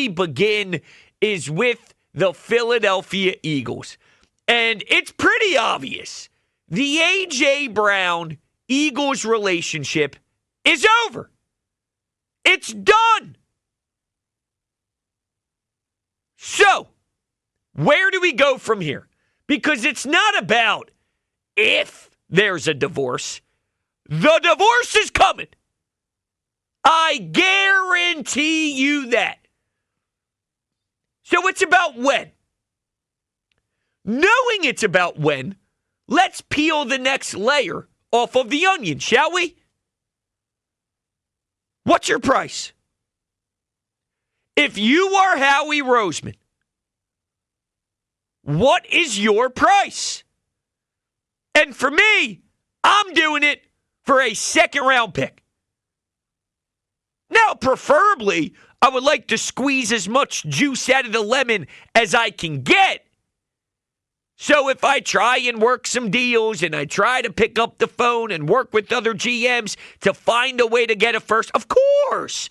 we begin is with the Philadelphia Eagles. And it's pretty obvious. The A.J. Brown-Eagles relationship is over. It's done. So, where do we go from here? Because it's not about if there's a divorce. The divorce is coming. I guarantee you that. So it's about when. Knowing it's about when, let's peel the next layer off of the onion, shall we? What's your price? If you are Howie Roseman, what is your price? And for me, I'm doing it for a second-round pick. Now, preferably, I would like to squeeze as much juice out of the lemon as I can get. So if I try and work some deals and I try to pick up the phone and work with other GMs to find a way to get a first, of course.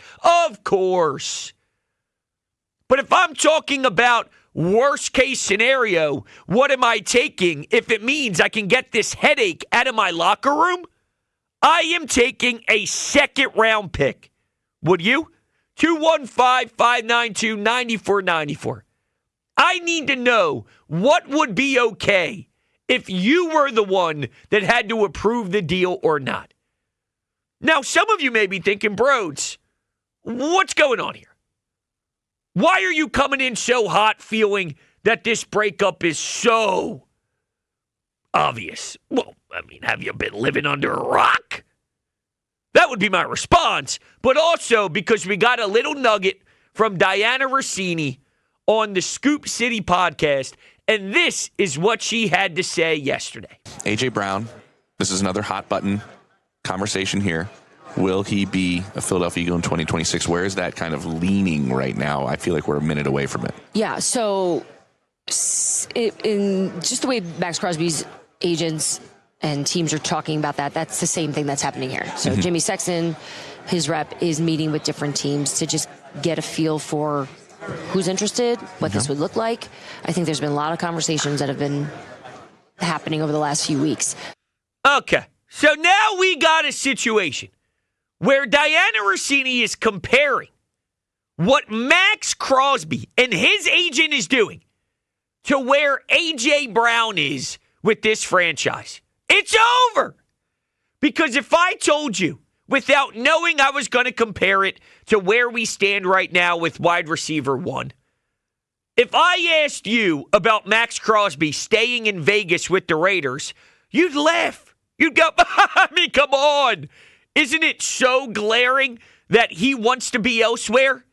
But if I'm talking about worst case scenario, what am I taking if it means I can get this headache out of my locker room? I am taking a second round pick. Would you? 215-592-9494. I need to know what would be okay if you were the one that had to approve the deal or not. Now, some of you may be thinking, Brodes, what's going on here? Why are you coming in so hot feeling that this breakup is so obvious? Well, I mean, have you been living under a rock? That would be my response. But also because we got a little nugget from Diana Rossini on the Scoop City podcast, and this is what she had to say yesterday. A.J. Brown, this is another hot button conversation here. Will he be a Philadelphia Eagle in 2026? Where is that kind of leaning right now? I feel like we're a minute away from it. Yeah, so in just the way Max Crosby's agents and teams are talking about that, that's the same thing that's happening here. So Jimmy Sexton, his rep, is meeting with different teams to just get a feel for who's interested, what this would look like. I think there's been a lot of conversations that have been happening over the last few weeks. Okay, so now we got a situation where Diana Rossini is comparing what Max Crosby and his agent is doing to where A.J. Brown is with this franchise. It's over. Because if I told you, without knowing I was going to compare it to where we stand right now with wide receiver one, if I asked you about Max Crosby staying in Vegas with the Raiders, you'd laugh. You'd go, I mean, come on. Isn't it so glaring that he wants to be elsewhere?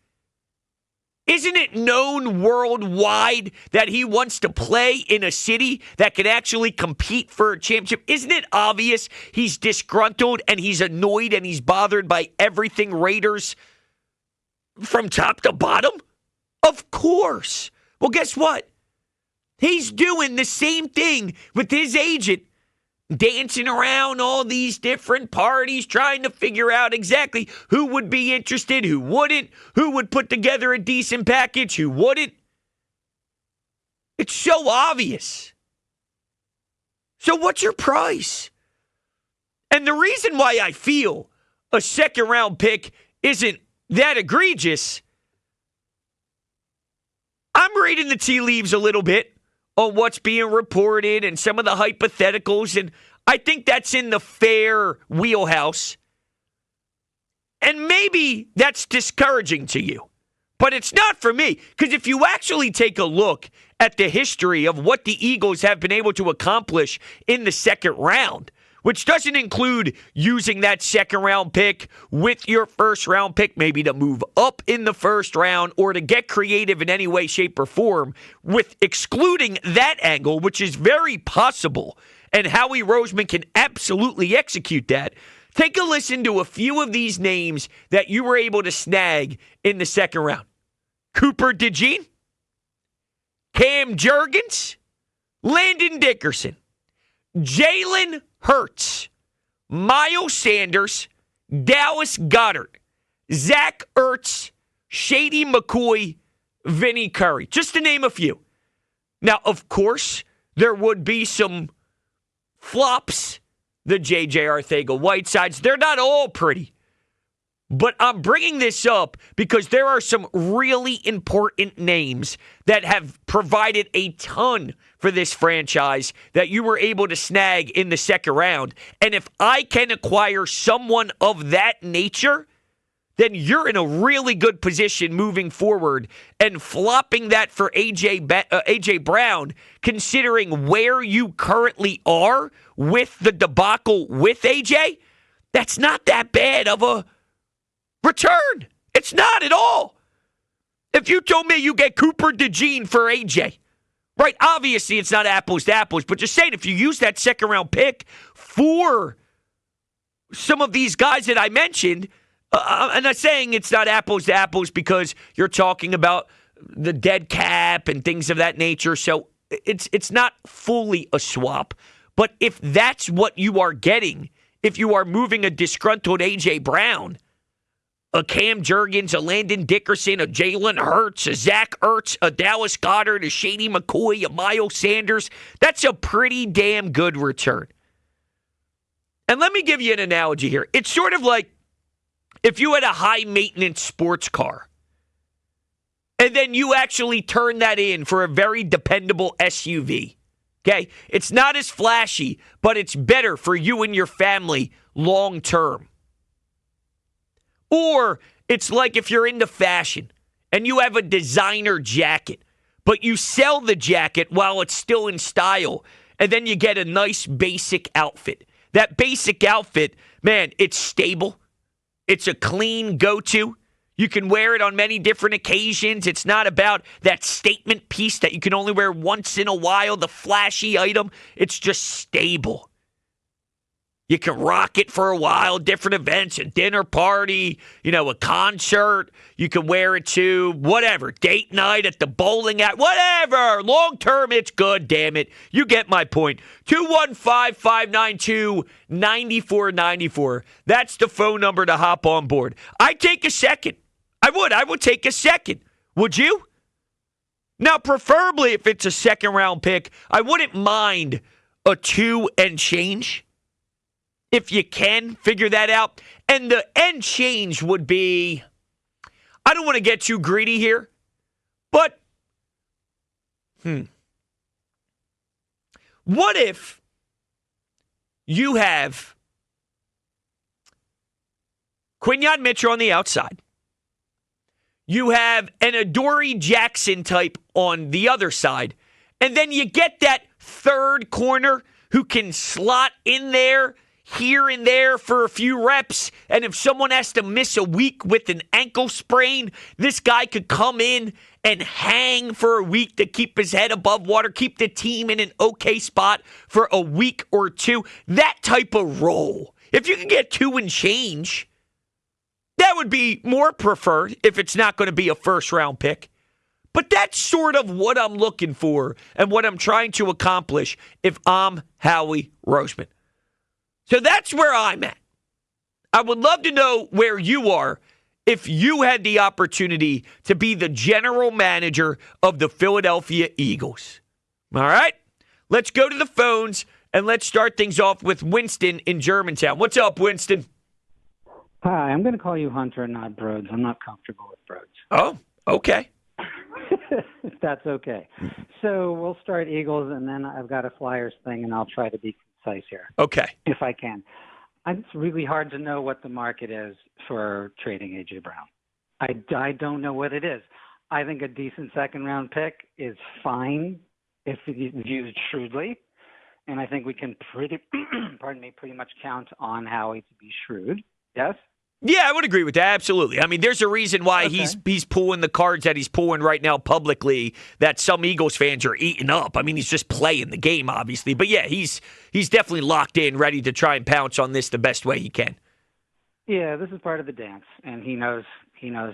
Isn't it known worldwide that he wants to play in a city that can actually compete for a championship? Isn't it obvious he's disgruntled and he's annoyed and he's bothered by everything Raiders from top to bottom? Of course. Well, guess what? He's doing the same thing with his agent, dancing around all these different parties, trying to figure out exactly who would be interested, who wouldn't, who would put together a decent package, who wouldn't. It's so obvious. So what's your price? And the reason why I feel a second-round pick isn't that egregious, I'm reading the tea leaves a little bit on what's being reported and some of the hypotheticals, and I think that's in the fair wheelhouse. And maybe that's discouraging to you, but it's not for me, because if you actually take a look at the history of what the Eagles have been able to accomplish in the second round, which doesn't include using that second-round pick with your first-round pick, maybe to move up in the first round or to get creative in any way, shape, or form, with excluding that angle, which is very possible, and Howie Roseman can absolutely execute that. Take a listen to a few of these names that you were able to snag in the second round. Cooper DeJean, Cam Jurgens, Landon Dickerson, Jalen Hurts, Miles Sanders, Dallas Goedert, Zach Ertz, Shady McCoy, Vinny Curry, just to name a few. Now, of course, there would be some flops, the J.J. Arcega-Whitesides. They're not all pretty. But I'm bringing this up because there are some really important names that have provided a ton for this franchise that you were able to snag in the second round. And if I can acquire someone of that nature, then you're in a really good position moving forward. And flopping that for A.J. Brown, considering where you currently are with the debacle with A.J., that's not that bad of a return. It's not at all. If you told me you get Cooper DeJean for AJ, right? Obviously, it's not apples to apples, but just saying, if you use that second round pick for some of these guys that I mentioned, I'm not saying it's not apples to apples because you're talking about the dead cap and things of that nature. So it's not fully a swap. But if that's what you are getting, if you are moving a disgruntled A.J. Brown, a Cam Jurgens, a Landon Dickerson, a Jalen Hurts, a Zach Ertz, a Dallas Goedert, a Shady McCoy, a Miles Sanders, that's a pretty damn good return. And let me give you an analogy here. It's sort of like if you had a high-maintenance sports car, and then you actually turn that in for a very dependable SUV. Okay? It's not as flashy, but it's better for you and your family long term. Or it's like if you're into fashion and you have a designer jacket, but you sell the jacket while it's still in style, and then you get a nice basic outfit. That basic outfit, man, it's stable. It's a clean go-to. You can wear it on many different occasions. It's not about that statement piece that you can only wear once in a while, the flashy item. It's just stable. You can rock it for a while, different events, a dinner party, a concert. You can wear it to whatever, date night at the bowling alley, whatever. Long term, it's good, damn it. You get my point. 215-592-9494. That's the phone number to hop on board. I'd take a second. I would take a second. Would you? Now, preferably if it's a second round pick, I wouldn't mind a 2 and change. If you can figure that out. And the end change would be, I don't want to get too greedy here, but what if you have Quinyon Mitchell on the outside? You have an Adoree Jackson type on the other side, and then you get that third corner who can slot in there here and there for a few reps, and if someone has to miss a week with an ankle sprain, this guy could come in and hang for a week to keep his head above water, keep the team in an okay spot for a week or two. That type of role. If you can get 2 and change, that would be more preferred if it's not going to be a first-round pick. But that's sort of what I'm looking for and what I'm trying to accomplish if I'm Howie Roseman. So that's where I'm at. I would love to know where you are if you had the opportunity to be the general manager of the Philadelphia Eagles. All right? Let's go to the phones, and let's start things off with Winston in Germantown. What's up, Winston? Hi, I'm going to call you Hunter and not Brodes. I'm not comfortable with Brodes. Oh, okay. If that's okay. So we'll start Eagles, and then I've got a Flyers thing, and I'll try to be concise here. Okay. If I can. It's really hard to know what the market is for trading A.J. Brown. I don't know what it is. I think a decent second-round pick is fine if used shrewdly, and I think we can pretty much count on Howie to be shrewd. Yes? Yeah, I would agree with that. Absolutely. I mean, there's a reason why he's pulling the cards that he's pulling right now publicly that some Eagles fans are eating up. I mean, he's just playing the game, obviously. But yeah, he's definitely locked in, ready to try and pounce on this the best way he can. Yeah, this is part of the dance, and he knows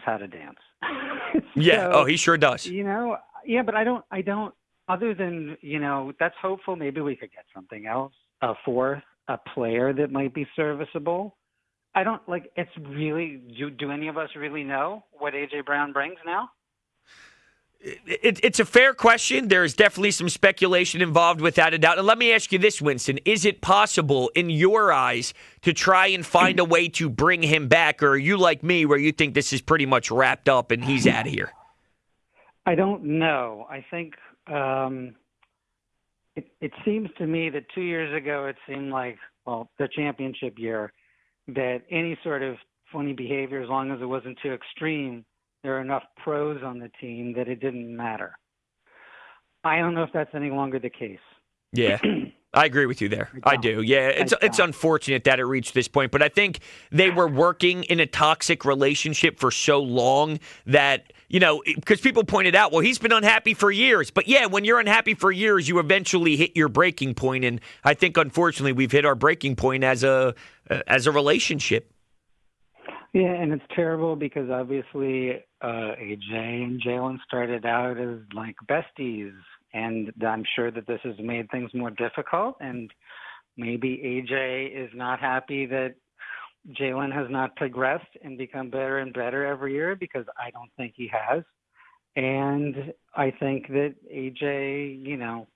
how to dance. Yeah. So, he sure does. Yeah, but I don't. Other than that's hopeful. Maybe we could get something else. A player that might be serviceable. I don't it's really. Do any of us really know what A.J. Brown brings now? It's a fair question. There's definitely some speculation involved, without a doubt. And let me ask you this, Winston. Is it possible, in your eyes, to try and find a way to bring him back? Or are you like me, where you think this is pretty much wrapped up and he's out of here? I don't know. I think it seems to me that 2 years ago it seemed like, well, the championship year, that any sort of funny behavior, as long as it wasn't too extreme, there are enough pros on the team that it didn't matter. I don't know if that's any longer the case. Yeah, I agree with you there. I do. Yeah, it's unfortunate that it reached this point, but I think they were working in a toxic relationship for so long that, because people pointed out, well, he's been unhappy for years. But yeah, when you're unhappy for years, you eventually hit your breaking point, and I think unfortunately we've hit our breaking point as a relationship. Yeah, and it's terrible because obviously AJ and Jalen started out as like besties, and I'm sure that this has made things more difficult, and maybe AJ is not happy that Jalen has not progressed and become better and better every year, because I don't think he has. And I think that AJ,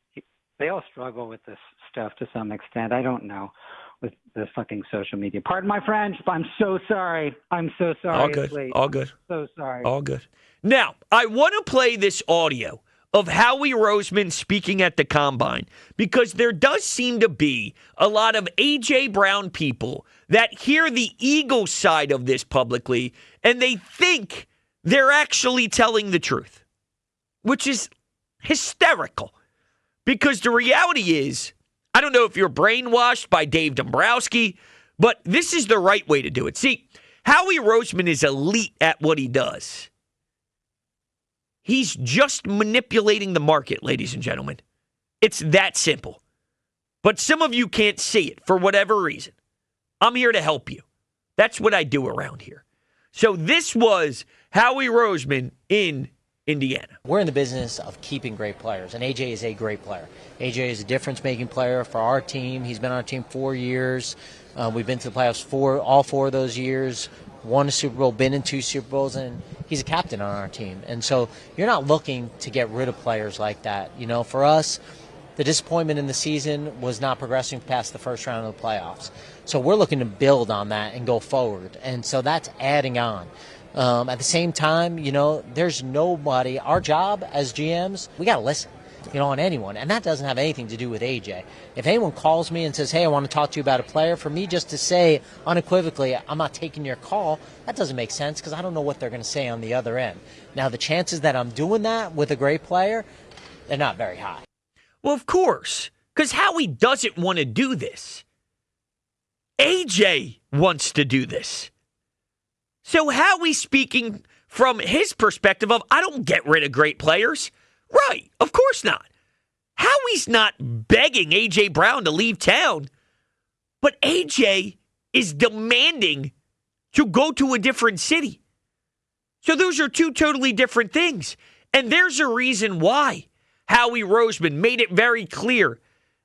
they all struggle with this stuff to some extent. I don't know. With the fucking social media. Pardon my French, but I'm so sorry. I'm so sorry. All good. All good. So sorry. All good. Now, I want to play this audio of Howie Roseman speaking at the Combine, because there does seem to be a lot of A.J. Brown people that hear the Eagles side of this publicly, and they think they're actually telling the truth, which is hysterical. Because the reality is, I don't know if you're brainwashed by Dave Dombrowski, but this is the right way to do it. See, Howie Roseman is elite at what he does. He's just manipulating the market, ladies and gentlemen. It's that simple. But some of you can't see it for whatever reason. I'm here to help you. That's what I do around here. So this was Howie Roseman in Indiana. We're in the business of keeping great players, and AJ is a great player. AJ is a difference-making player for our team. He's been on our team 4 years. We've been to the playoffs all 4 of those years, won a Super Bowl, been in 2 Super Bowls, and he's a captain on our team. And so you're not looking to get rid of players like that. For us, the disappointment in the season was not progressing past the first round of the playoffs. So we're looking to build on that and go forward. And so that's adding on. At the same time, there's nobody. Our job as GMs, we got to listen, on anyone. And that doesn't have anything to do with AJ. If anyone calls me and says, hey, I want to talk to you about a player, for me just to say unequivocally, I'm not taking your call, that doesn't make sense, because I don't know what they're going to say on the other end. Now, the chances that I'm doing that with a great player, they're not very high. Well, of course, because Howie doesn't want to do this. AJ wants to do this. So Howie's speaking from his perspective of, I don't get rid of great players. Right, of course not. Howie's not begging A.J. Brown to leave town, but A.J. is demanding to go to a different city. So those are 2 totally different things. And there's a reason why Howie Roseman made it very clear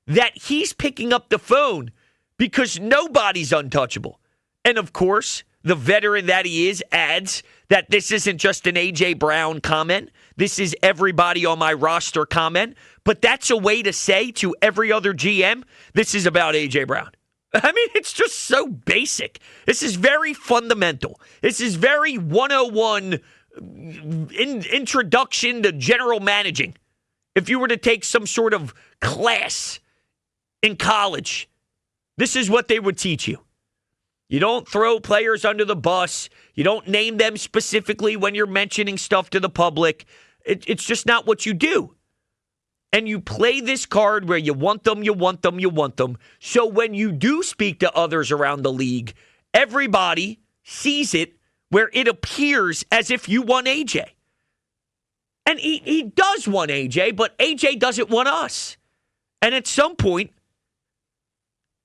that he's picking up the phone because nobody's untouchable. And of course, the veteran that he is adds that this isn't just an A.J. Brown comment. This is everybody on my roster comment. But that's a way to say to every other GM, this is about A.J. Brown. I mean, it's just so basic. This is very fundamental. This is very 101 introduction to general managing. If you were to take some sort of class in college, this is what they would teach you. You don't throw players under the bus. You don't name them specifically when you're mentioning stuff to the public. It's just not what you do. And you play this card where you want them, you want them, you want them. So when you do speak to others around the league, everybody sees it where it appears as if you want AJ. And he does want AJ, but AJ doesn't want us. And at some point,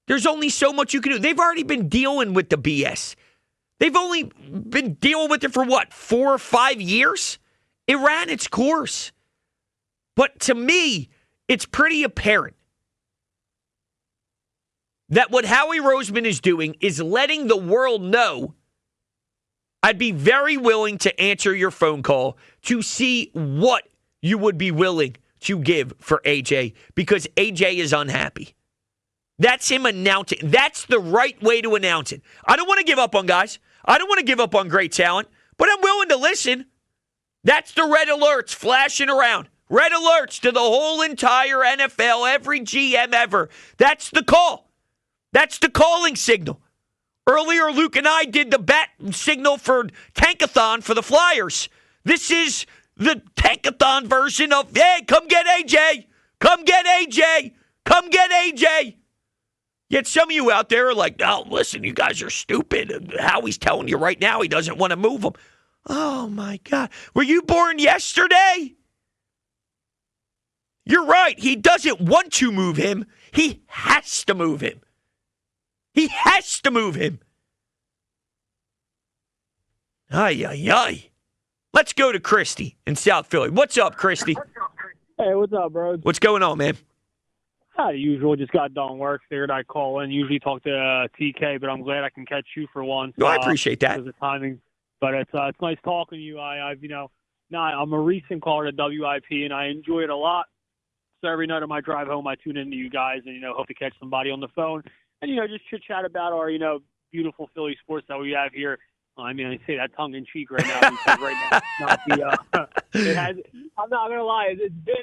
there's only so much you can do. They've already been dealing with the BS. They've only been dealing with it for 4 or 5 years? It ran its course. But to me, it's pretty apparent that what Howie Roseman is doing is letting the world know, I'd be very willing to answer your phone call to see what you would be willing to give for AJ because AJ is unhappy. That's him announcing. That's the right way to announce it. I don't want to give up on guys. I don't want to give up on great talent, but I'm willing to listen. That's the red alerts flashing around. Red alerts to the whole entire NFL, every GM ever. That's the call. That's the calling signal. Earlier, Luke and I did the bat signal for Tankathon for the Flyers. This is the Tankathon version of, hey, come get AJ. Come get AJ. Come get AJ. Yet some of you out there are like, oh, listen, you guys are stupid. Howie's telling you right now he doesn't want to move him. Oh, my God. Were you born yesterday? You're right. He doesn't want to move him. He has to move him. He has to move him. Ay, ay, ay. Let's go to Christy in South Philly. What's up, Christy? Hey, what's up, Brodes? What's going on, man? Usual, just got done work. Figured I'd call in. Usually talk to TK, but I'm glad I can catch you for once. No, I appreciate that. Because of timing. But it's nice talking to you. I'm a recent caller to WIP, and I enjoy it a lot. So every night on my drive home, I tune into you guys and, hope to catch somebody on the phone. And, just chit-chat about our, beautiful Philly sports that we have here. I say that tongue-in-cheek right now. Because right now it's not I'm not going to lie. It's been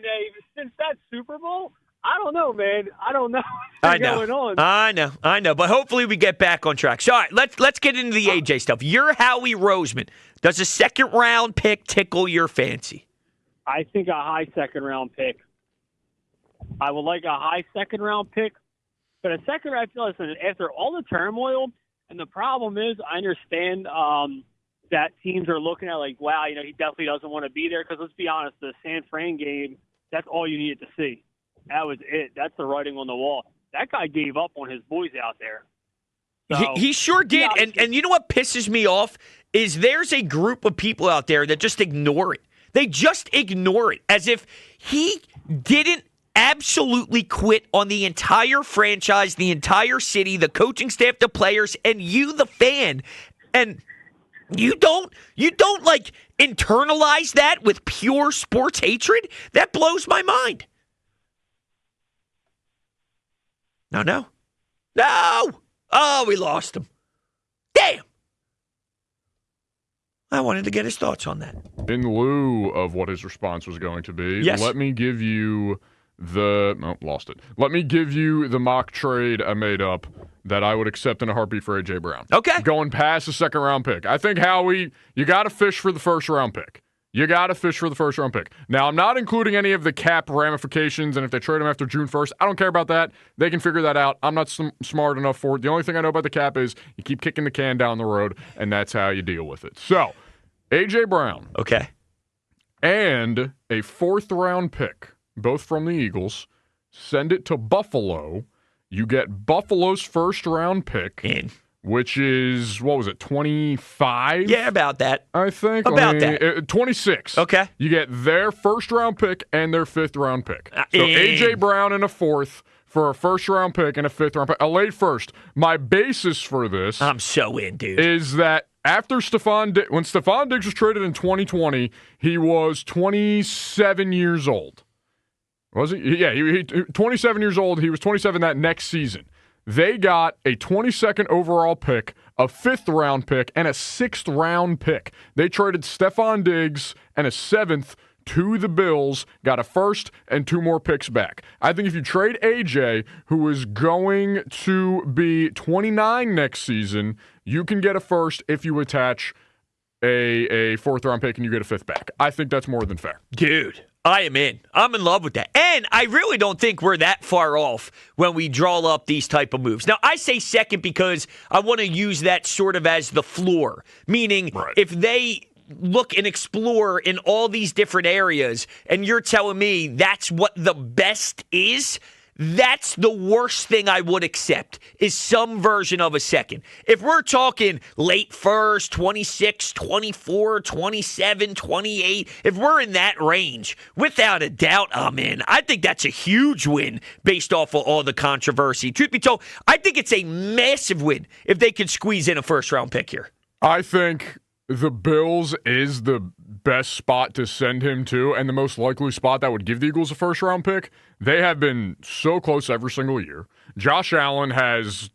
since that Super Bowl, I don't know, man. I don't know what's going on. I know. But hopefully we get back on track. So, all right, let's get into the AJ stuff. You're Howie Roseman. Does a second-round pick tickle your fancy? I think a high second-round pick. I would like a high second-round pick. But a second-round pick, listen, after all the turmoil, and the problem is I understand that teams are looking at like, wow, he definitely doesn't want to be there. Because let's be honest, the San Fran game, that's all you needed to see. That was it. That's the writing on the wall. That guy gave up on his boys out there. So, he sure did. Yeah, and you know what pisses me off is there's a group of people out there that just ignore it. They just ignore it as if he didn't absolutely quit on the entire franchise, the entire city, the coaching staff, the players, and you, the fan. And you don't like internalize that with pure sports hatred? That blows my mind. No. Oh, we lost him. Damn. I wanted to get his thoughts on that. In lieu of what his response was going to be, yes. Let me give you lost it. Let me give you the mock trade I made up that I would accept in a heartbeat for A.J. Brown. Okay. Going past the second-round pick. I think, Howie, you got to fish for the first-round pick. Now, I'm not including any of the cap ramifications, and if they trade him after June 1st, I don't care about that. They can figure that out. I'm not smart enough for it. The only thing I know about the cap is you keep kicking the can down the road, and that's how you deal with it. So, A.J. Brown. Okay. And a fourth-round pick, both from the Eagles. Send it to Buffalo. You get Buffalo's first-round pick. In. Which is, 25? Yeah, about that. I think. That. 26. Okay. You get their first-round pick and their fifth-round pick. So A.J. Brown in a fourth for a first-round pick and a fifth-round pick. A late first. My basis for this I'm so in, dude. Is that after when Stephon Diggs was traded in 2020, he was 27 years old. Was he? Yeah, he 27 years old. He was 27 that next season. They got a 22nd overall pick, a 5th-round pick, and a 6th-round pick. They traded Stephon Diggs and a 7th to the Bills, got a 1st and 2 more picks back. I think if you trade A.J., who is going to be 29 next season, you can get a 1st if you attach a 4th-round pick and you get a 5th back. I think that's more than fair. Dude, I am in. I'm in love with that. And I really don't think we're that far off when we draw up these type of moves. Now, I say second because I want to use that sort of as the floor, meaning if they look and explore in all these different areas and you're telling me that's what the best is, that's the worst thing I would accept is some version of a second. If we're talking late first, 26, 24, 27, 28, if we're in that range, without a doubt, I'm in. I think that's a huge win based off of all the controversy. Truth be told, I think it's a massive win if they could squeeze in a first-round pick here. I think the Bills is the best spot to send him to and the most likely spot that would give the Eagles a first-round pick, they have been so close every single year. Josh Allen has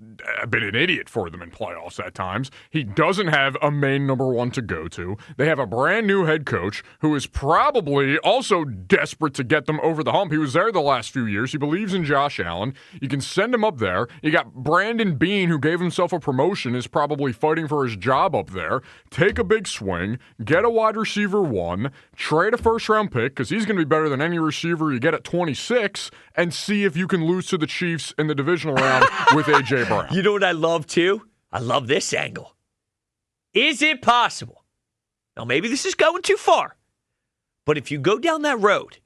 been an idiot for them in playoffs at times. He doesn't have a main number one to go to. They have a brand new head coach who is probably also desperate to get them over the hump. He was there the last few years. He believes in Josh Allen. You can send him up there. You got Brandon Beane, who gave himself a promotion, is probably fighting for his job up there. Take a big swing, get a wide receiver one, trade a first-round pick, because he's going to be better than any receiver you get at 26, and see if you can lose to the Chiefs in the divisional round with A.J. Brown. You know what I love, too? I love this angle. Is it possible? Now, maybe this is going too far, but if you go down that road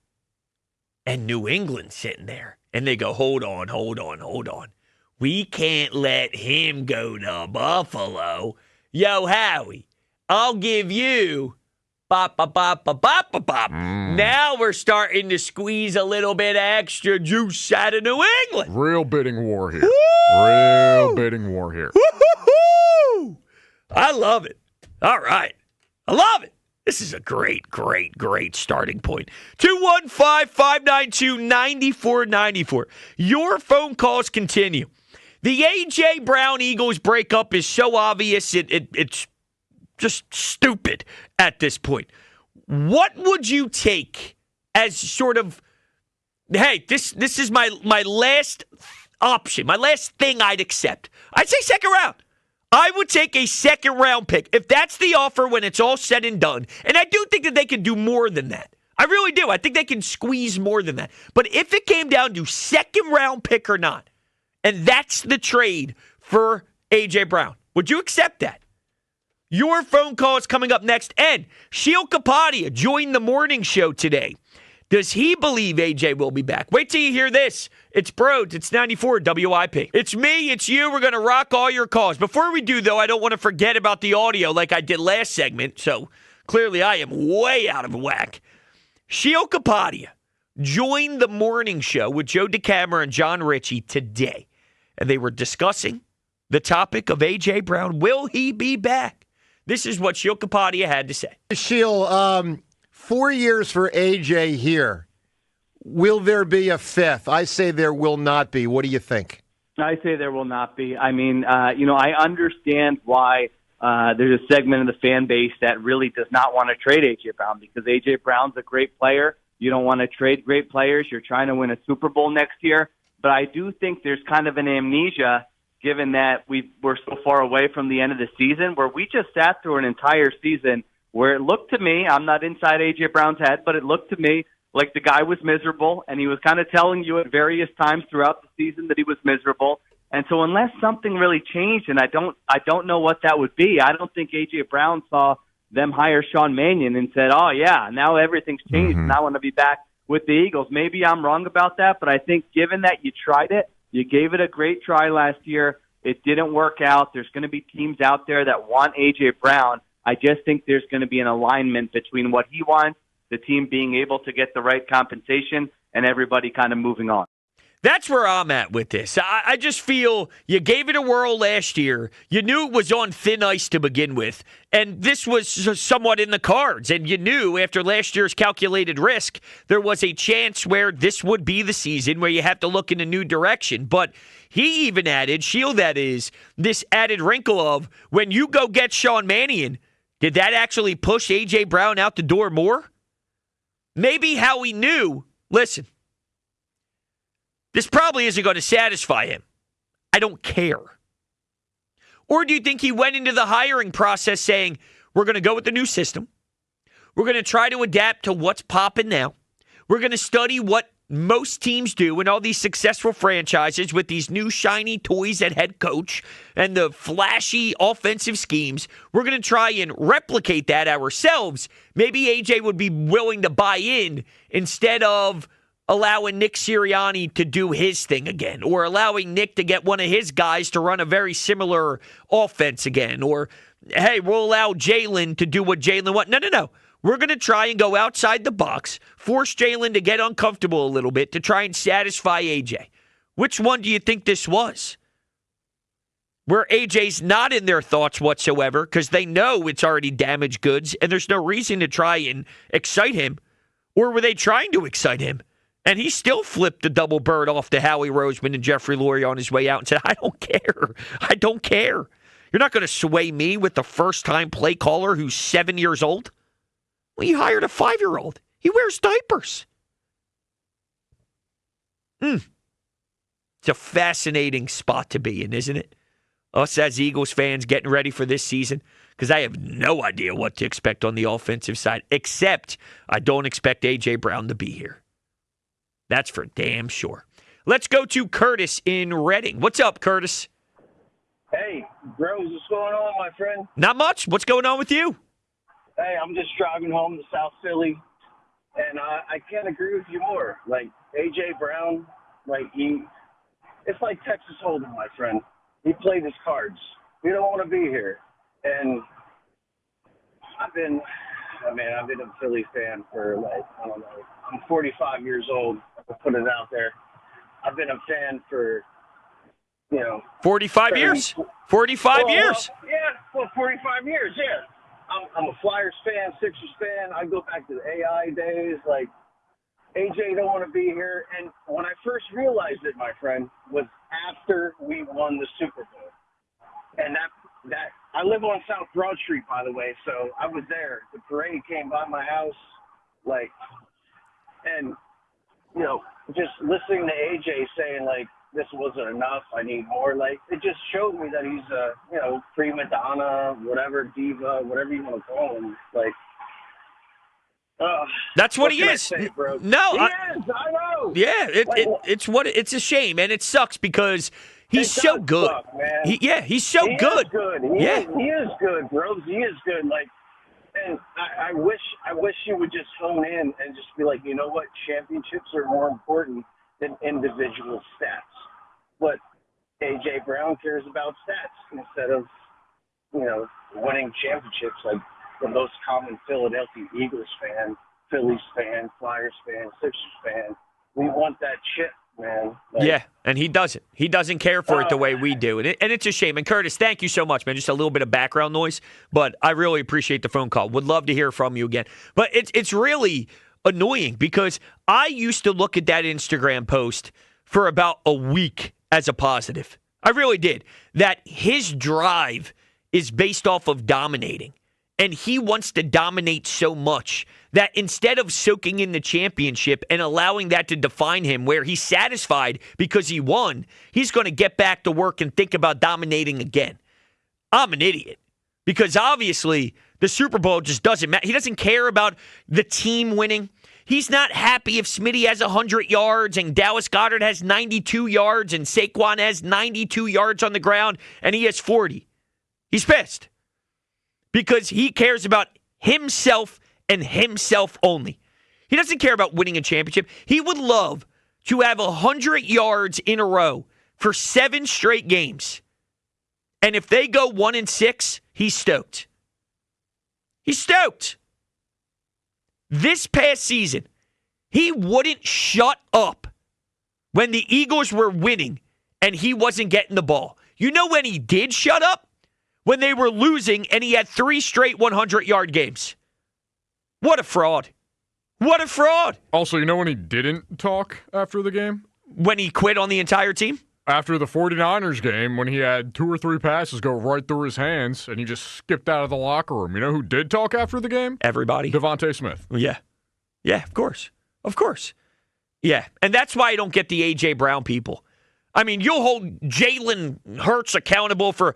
and New England's sitting there and they go, hold on. We can't let him go to Buffalo. Yo, Howie, I'll give you bop. Now we're starting to squeeze a little bit of extra juice out of New England. Real bidding war here. Woo! Real bidding war here. Woo-hoo-hoo! I love it. All right. I love it. This is a great starting point. 215-592-9494. Your phone calls continue. The A.J. Brown Eagles breakup is so obvious, it's just stupid at this point. What would you take as sort of, hey, this is my last option, my last thing I'd accept? I'd say second round. I would take a second-round pick if that's the offer when it's all said and done. And I do think that they can do more than that. I really do. I think they can squeeze more than that. But if it came down to second-round pick or not, and that's the trade for A.J. Brown, would you accept that? Your phone call is coming up next. And Sheil Kapadia joined the morning show today. Does he believe A.J. will be back? Wait till you hear this. It's Brodes. It's 94 WIP. It's me. It's you. We're going to rock all your calls. Before we do, though, I don't want to forget about the audio like I did last segment. So clearly I am way out of whack. Sheil Kapadia joined the morning show with Joe DeCamera and John Ritchie today. And they were discussing the topic of A.J. Brown. Will he be back? This is what Sheil Kapadia had to say. Sheil, 4 years for A.J. here. Will there be a fifth? I say there will not be. What do you think? I say there will not be. I mean, I understand why there's a segment of the fan base that really does not want to trade A.J. Brown because A.J. Brown's a great player. You don't want to trade great players. You're trying to win a Super Bowl next year. But I do think there's kind of an amnesia given that we're so far away from the end of the season where we just sat through an entire season where it looked to me, I'm not inside A.J. Brown's head, but it looked to me like the guy was miserable, and he was kind of telling you at various times throughout the season that he was miserable. And so unless something really changed, and I don't know what that would be, I don't think A.J. Brown saw them hire Sean Mannion and said, oh, yeah, now everything's changed, and I want to be back with the Eagles. Maybe I'm wrong about that, but I think given that you tried it, you gave it a great try last year, it didn't work out. There's going to be teams out there that want A.J. Brown. I just think there's going to be an alignment between what he wants, the team being able to get the right compensation, and everybody kind of moving on. That's where I'm at with this. I just feel you gave it a whirl last year. You knew it was on thin ice to begin with, and this was somewhat in the cards. And you knew after last year's calculated risk, there was a chance where this would be the season where you have to look in a new direction. But he even added, Sheil, that is, this added wrinkle of when you go get Sean Mannion, did that actually push A.J. Brown out the door more? Maybe Howie knew, listen, this probably isn't going to satisfy him. I don't care. Or do you think he went into the hiring process saying, we're going to go with the new system. We're going to try to adapt to what's popping now. We're going to study what most teams do in all these successful franchises with these new shiny toys at head coach and the flashy offensive schemes. We're going to try and replicate that ourselves. Maybe AJ would be willing to buy in instead of allowing Nick Sirianni to do his thing again, or allowing Nick to get one of his guys to run a very similar offense again, or, hey, we'll allow Jalen to do what Jalen wants. No. We're going to try and go outside the box, force Jalen to get uncomfortable a little bit to try and satisfy AJ. Which one do you think this was? where AJ's not in their thoughts whatsoever because they know it's already damaged goods and there's no reason to try and excite him? Or were they trying to excite him? And he still flipped the double bird off to Howie Roseman and Jeffrey Lurie on his way out and said, I don't care. I don't care. You're not going to sway me with the first-time play caller who's 7 years old? Well, you hired a 5-year-old. He wears diapers. It's a fascinating spot to be in, isn't it? Us as Eagles fans getting ready for this season, because I have no idea what to expect on the offensive side, except I don't expect A.J. Brown to be here. That's for damn sure. Let's go to Curtis in Reading. What's up, Curtis? Hey, Brodes, what's going on, my friend? Not much. What's going on with you? Hey, I'm just driving home to South Philly, and I can't agree with you more. Like, A.J. Brown, it's like Texas Hold'em, my friend. He played his cards. We don't want to be here. And I've been a Philly fan for, I don't know, I'm 45 years old. I'll put it out there. I've been a fan for, 45 years? 45 years? 45 years, yeah. I'm a Flyers fan, Sixers fan. I go back to the AI days. Like, AJ don't want to be here. And when I first realized it, my friend, was after we won the Super Bowl. And that I live on South Broad Street, by the way, so I was there. The parade came by my house, just listening to AJ saying, this wasn't enough, I need more, it just showed me that he's a, prima donna, whatever, diva, whatever you want to call him. That's what he is. Say, bro? No, he is. I know. Yeah, it's a shame, and it sucks because he's so good. Suck, man. He's so good. Is good. He is good, bro. He is good. And I wish you would just hone in and just be like, you know what? Championships are more important than individual stats. But A.J. Brown cares about stats instead of, winning championships like the most common Philadelphia Eagles fan, Phillies fan, Flyers fan, Sixers fan. We want that chip, man. And he doesn't. He doesn't care for it the way we do. And it's a shame. And Curtis, thank you so much, man. Just a little bit of background noise, but I really appreciate the phone call. Would love to hear from you again. But it's really annoying because I used to look at that Instagram post for about a week as a positive. I really did. That his drive is based off of dominating. And he wants to dominate so much that instead of soaking in the championship and allowing that to define him where he's satisfied because he won, he's going to get back to work and think about dominating again. I'm an idiot because obviously the Super Bowl just doesn't matter. He doesn't care about the team winning. He's not happy if Smitty has 100 yards and Dallas Goedert has 92 yards and Saquon has 92 yards on the ground and he has 40. He's pissed. Because he cares about himself and himself only. He doesn't care about winning a championship. He would love to have 100 yards in a row for 7 straight games. And if they go 1-6, he's stoked. He's stoked. This past season, he wouldn't shut up when the Eagles were winning and he wasn't getting the ball. You know when he did shut up? When they were losing and he had 3 straight 100-yard games. What a fraud. What a fraud. Also, you know when he didn't talk after the game? When he quit on the entire team? After the 49ers game, when he had 2 or 3 passes go right through his hands and he just skipped out of the locker room. You know who did talk after the game? Everybody. Devontae Smith. Yeah. Yeah, of course. Of course. Yeah, and that's why I don't get the A.J. Brown people. I mean, you'll hold Jalen Hurts accountable for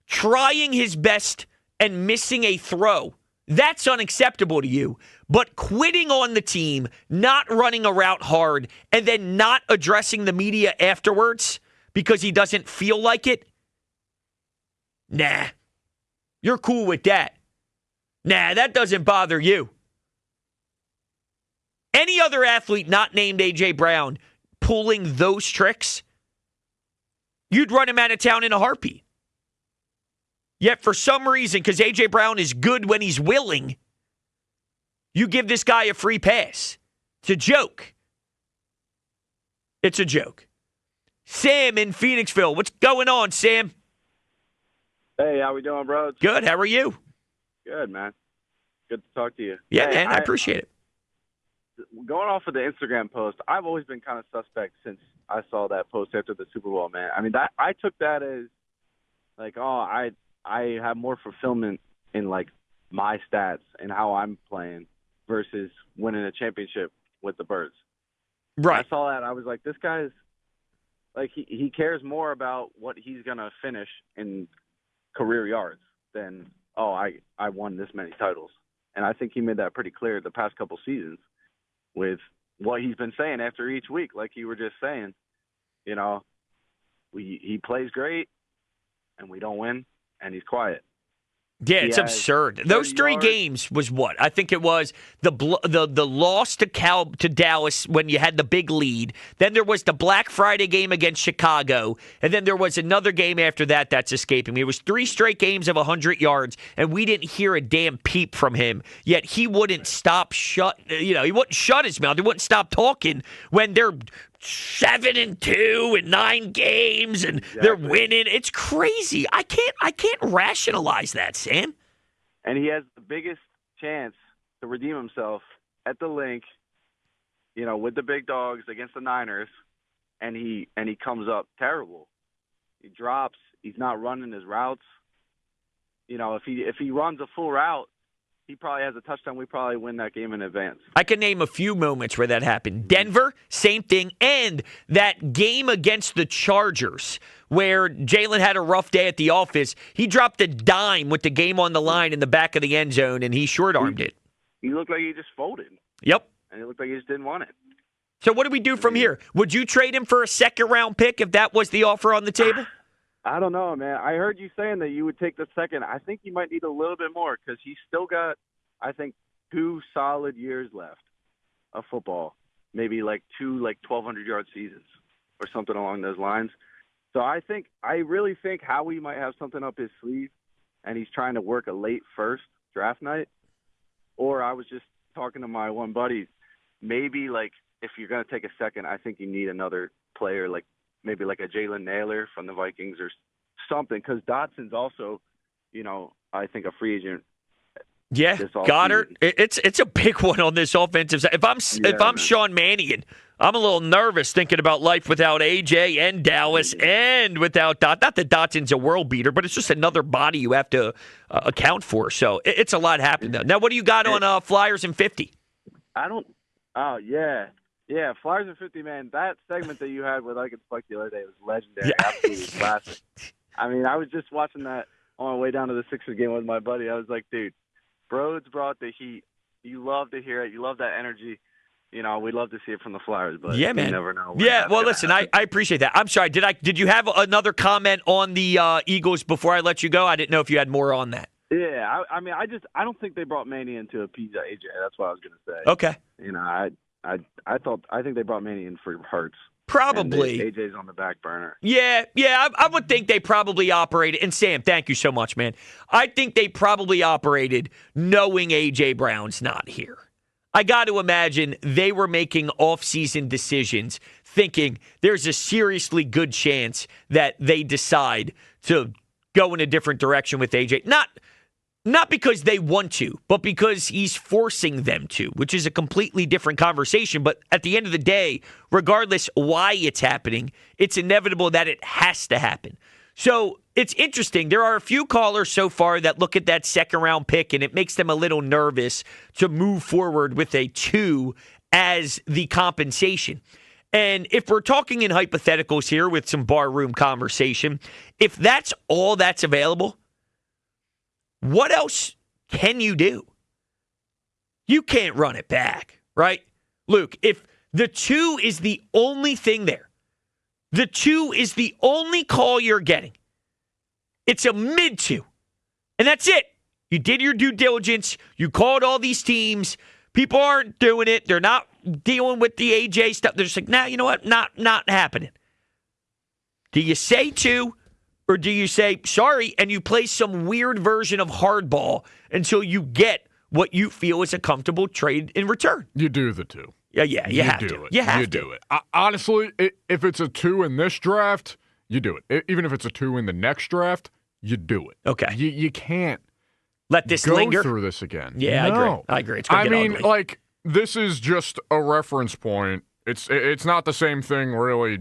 trying his best and missing a throw. That's unacceptable to you. But quitting on the team, not running a route hard, and then not addressing the media afterwards because he doesn't feel like it? Nah. You're cool with that. Nah, that doesn't bother you. Any other athlete not named A.J. Brown pulling those tricks, you'd run him out of town in a heartbeat. Yet for some reason, because A.J. Brown is good when he's willing, you give this guy a free pass. It's a joke. It's a joke. Sam in Phoenixville. What's going on, Sam? Hey, how we doing, Brodes? Good. How are you? Good, man. Good to talk to you. Yeah, Hey, man. I appreciate it. Going off of the Instagram post, I've always been kind of suspect since I saw that post after the Super Bowl, man. I mean, I took that as like, I have more fulfillment in like my stats and how I'm playing versus winning a championship with the Birds. Right. I saw that. I was like, this guy's like he cares more about what he's gonna finish in career yards than I won this many titles. And I think he made that pretty clear the past couple seasons with what he's been saying after each week, like you were just saying. You know, he plays great, and we don't win, and he's quiet. Yeah, it's absurd. Those 3 games was what? I think it was the loss to Dallas when you had the big lead. Then there was the Black Friday game against Chicago. And then there was another game after that that's escaping me. It was 3 straight games of 100 yards, and we didn't hear a damn peep from him. Yet he wouldn't he wouldn't shut his mouth. He wouldn't stop talking when they're 7-2 in 9 games and they're winning. It's crazy. I can't rationalize that, Sam. And he has the biggest chance to redeem himself at the link, with the big dogs against the Niners, and he comes up terrible. He drops. He's not running his routes. If he runs a full route, he probably has a touchdown. We probably win that game in advance. I can name a few moments where that happened. Denver, same thing. And that game against the Chargers where Jalen had a rough day at the office. He dropped a dime with the game on the line in the back of the end zone, and he short-armed it. He looked like he just folded. Yep. And it looked like he just didn't want it. So what do we do from here? Would you trade him for a second-round pick if that was the offer on the table? I don't know, man. I heard you saying that you would take the second. I think you might need a little bit more because he's still got, I think, 2 solid years left of football. Maybe like 2 1,200-yard seasons or something along those lines. So I really think Howie might have something up his sleeve, and he's trying to work a late first draft night. Or I was just talking to my one buddy, maybe like if you're going to take a second, I think you need another player like maybe like a Jalen Naylor from the Vikings or something, because Dotson's also, I think a free agent. Yeah, Goddard. It's a big one on this offensive side. If I'm Sean Mannion, I'm a little nervous thinking about life without AJ and Dallas and without Dot. Not that Dotson's a world beater, but it's just another body you have to account for. So it's a lot happening though. Now, what do you got on Flyers and 50? Oh yeah. Yeah, Flyers and 50, man. That segment that you had with Ike and Spike the other day was legendary. Absolutely classic. I mean, I was just watching that on my way down to the Sixers game with my buddy. I was like, dude, Brodes brought the heat. You love to hear it. You love that energy. We'd love to see it from the Flyers, but you never know. Yeah, well, listen, I appreciate that. I'm sorry. Did you have another comment on the Eagles before I let you go? I didn't know if you had more on that. Yeah, I don't think they brought Manny in to appease AJ. That's what I was going to say. Okay. I think they brought Manny in for Hurts. Probably. AJ's on the back burner. Yeah, I would think they probably operated. And Sam, thank you so much, man. I think they probably operated knowing AJ Brown's not here. I got to imagine they were making off-season decisions thinking there's a seriously good chance that they decide to go in a different direction with AJ. Not because they want to, but because he's forcing them to, which is a completely different conversation. But at the end of the day, regardless why it's happening, it's inevitable that it has to happen. So it's interesting. There are a few callers so far that look at that second-round pick, and it makes them a little nervous to move forward with a 2 as the compensation. And if we're talking in hypotheticals here with some barroom conversation, if that's all that's available, what else can you do? You can't run it back, right? Luke, if the 2 is the only thing there, the 2 is the only call you're getting, it's a mid-2, and that's it. You did your due diligence. You called all these teams. People aren't doing it. They're not dealing with the AJ stuff. They're just like, nah, you know what? Not happening. Do you say 2? Or do you say, sorry, and you play some weird version of hardball until you get what you feel is a comfortable trade in return? You do the 2. Yeah, you have to. You do it. Honestly, if it's a 2 in this draft, you do it. Even if it's a 2 in the next draft, you do it. Okay. You can't let this go linger through this again. Yeah, No. I agree. It's going to get ugly. Like, this is just a reference point. It's not the same thing really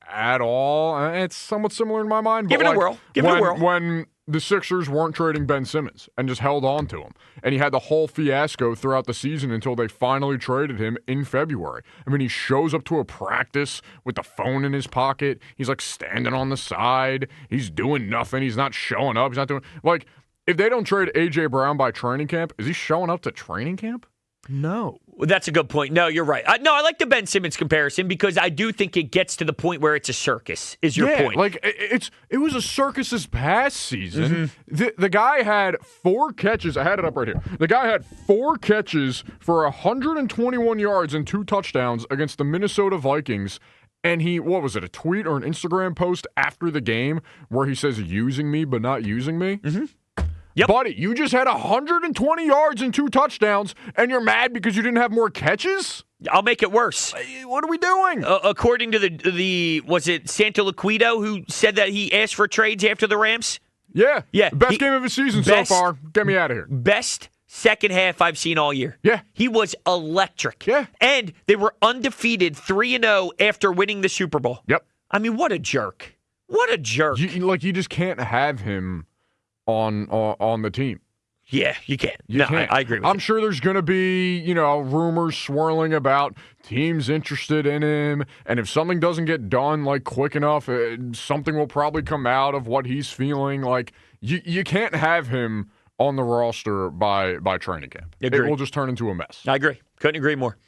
at all. It's somewhat similar in my mind. Give it a whirl. Give it a whirl. When the Sixers weren't trading Ben Simmons and just held on to him, and he had the whole fiasco throughout the season until they finally traded him in February. I mean, he shows up to a practice with the phone in his pocket. He's like standing on the side. He's doing nothing. He's not showing up. He's not doing like. If they don't trade A.J. Brown by training camp, is he showing up to training camp? No. Well, that's a good point. No, you're right. I like the Ben Simmons comparison because I do think it gets to the point where it's a circus, is your point. Like, it was a circus this past season. The guy had 4 catches. I had it up right here. The guy had 4 catches for 121 yards and 2 touchdowns against the Minnesota Vikings. And he, what was it, a tweet or an Instagram post after the game where he says, using me but not using me? Yep. Buddy, you just had 120 yards and 2 touchdowns, and you're mad because you didn't have more catches? I'll make it worse. What are we doing? According to the was it Santoliquido who said that he asked for trades after the Rams? Yeah. Yeah. Best game of his season so far. Get me out of here. Best second half I've seen all year. Yeah. He was electric. Yeah. And they were undefeated 3-0 after winning the Super Bowl. Yep. I mean, what a jerk. What a jerk. You just can't have him on the team. Yeah, you can't. You can't. I agree with I'm you. sure there's going to be, rumors swirling about teams interested in him, and if something doesn't get done like quick enough, something will probably come out of what he's feeling. Like you can't have him on the roster by training camp. Agreed. It will just turn into a mess. I agree. Couldn't agree more.